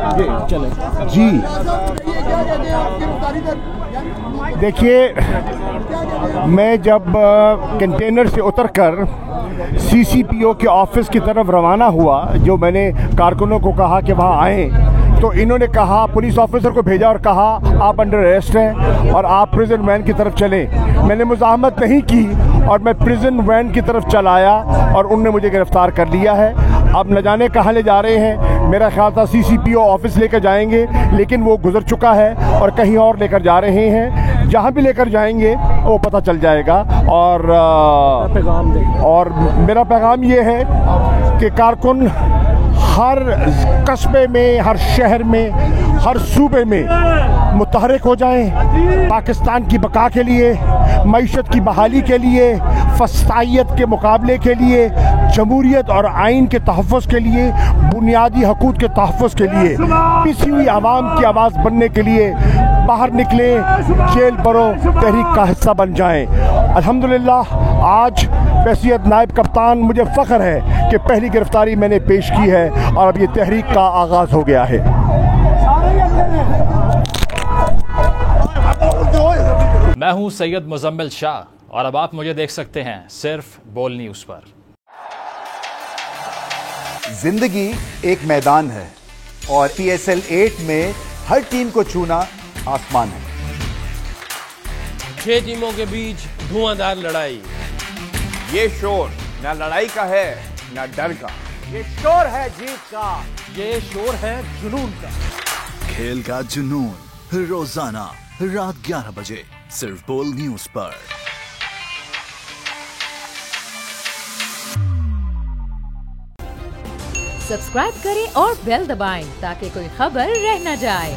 जी देखिए, मैं जब कंटेनर से उतरकर सीसीपीओ के ऑफिस की तरफ रवाना हुआ, जो मैंने कारकुनों को कहा कि वहाँ आएँ, तो इन्होंने कहा, पुलिस ऑफिसर को भेजा और कहा आप अंडर अरेस्ट हैं और आप प्रिजन वैन की तरफ चलें। मैंने मुज़ाहमत नहीं की और मैं प्रिजन वैन की तरफ चल आया और उनने मुझे गिरफ़्तार कर लिया है। अब न जाने कहाँ ले जा रहे हैं। मेरा ख्याल था सीसीपीओ ऑफिस लेकर जाएंगे, लेकिन वो गुजर चुका है और कहीं और लेकर जा रहे हैं। जहाँ भी लेकर जाएंगे वो पता चल जाएगा। और मेरा पैगाम ये है कि कारकुन हर कस्बे में, हर शहर में, हर सूबे में मुतहरिक हो जाएं, पाकिस्तान की बका के लिए, मईशत की बहाली के लिए, फसाइयत के मुकाबले के लिए, जमहूरियत और आइन के तहफ़्फ़ुज़ के लिए, बुनियादी हकूक़ के तहफ़्फ़ुज़ के लिए, पिसी हुई आवाम की आवाज़ बनने के लिए बाहर निकलें, जेल बरो तहरीक का हिस्सा बन जाएं। अल्हम्दुलिल्लाह आज हैसियत नायब कप्तान मुझे फ़ख्र है कि पहली गिरफ़्तारी मैंने पेश की है और अब ये तहरीक का आगाज़ हो गया है। मैं हूं सैयद मुज़म्मिल शाह और अब आप मुझे देख सकते हैं सिर्फ बोल न्यूज़ पर। जिंदगी एक मैदान है और PSL 8 में हर टीम को छूना आसमान है। 6 टीमों के बीच धुआंधार लड़ाई। ये शोर ना लड़ाई का है ना डर का, ये शोर है जीत का, ये शोर है जुनून का। खेल का जुनून रोजाना रात 11 बजे सिर्फ बोल न्यूज पर। सब्सक्राइब करें और बेल दबाएं ताकि कोई खबर रह न जाए।